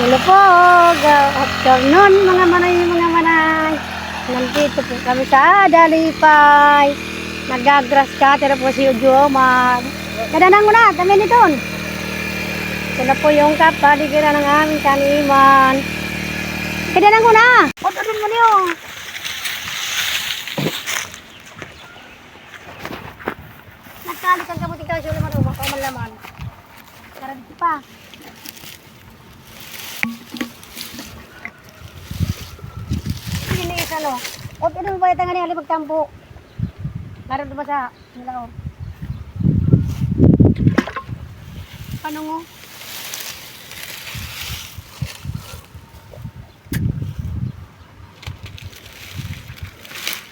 Hello po, good afternoon mga manay. Nandito po kami sa Dalipay. Nagagrass cutter po si Udyomar. Kadanang mo na, kami nito. Ito na po yung kapaligiran ng aming taniman. Kadanang mo na. Otodon mo niyo. Nagkalit ang kabuting kaso laman o makamalaman. Tara dito pa. Ano? O ano ba yung tangan yung pagtampo? Naroon ba sa nilaw? Ano mo?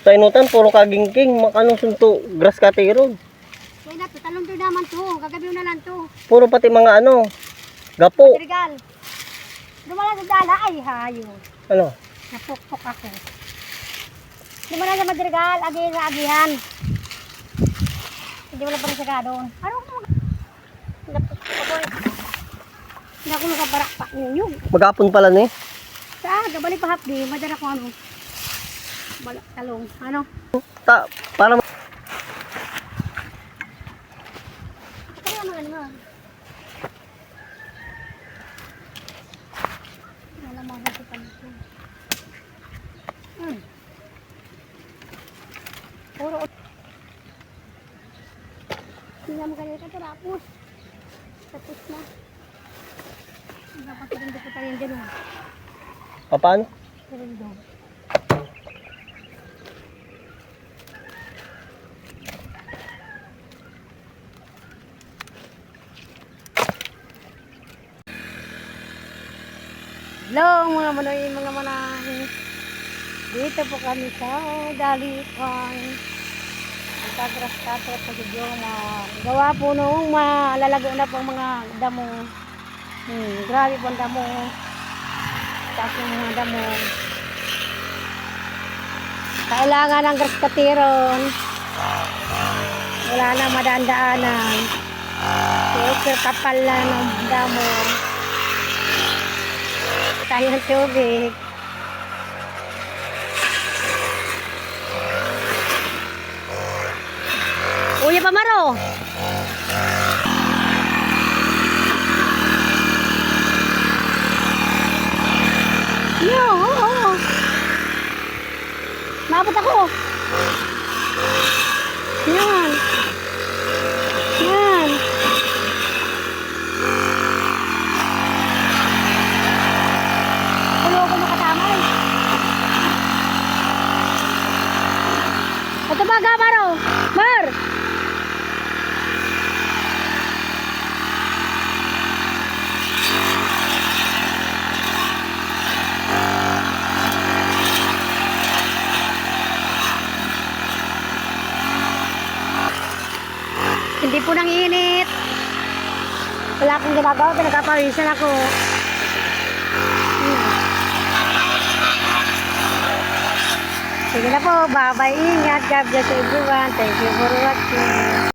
Sa inutan, puro kagingking, makanong sunto, grass cutter. Kaya na, talong doon naman to. Gagabi na lang to. Puro pati mga ano, gapo. Madrigal. Dumala sa dala. Ay, hayo. Ano? Napukpok ako. Dumala sa madrigal. Agi sa agihan. Hindi mo lang parang siya doon. Ano ko? Napukpok ako eh. Hindi ako nakabarak pa. Yun. Magapon pala ni. Sa gabalik pa hapdi. Madara ko ano. Balak talong. Ano? Para Kaya mga ano. Malamang kasi panito. Puro. Hindi mo kanina katapos. Tapos na. Dapat rin ko tayo dyan. paano? Rindo. Hello mga manoy, mga manahin. Dito po kami sa Dalipay. Nagkagras cutter po si Udyomar. Gawa po noong malalago na pong mga damo. Grabe po ang damo. Tapos yung mga damo. Kailangan ng grass cutteron. Wala na madaan-daanan. Super kapal na ng damo. Tayo ng tubig. Uya pa maro. Yo, oo. Maabot ako. Yan. Yan. Tulo ko makatamay. Ito ba Maro? Mar! Hindi po nang init. Wala akong ginagawa, pinagkapawisan ako. Sige na po, bye-bye, ingat, God bless everyone, thank you for watching.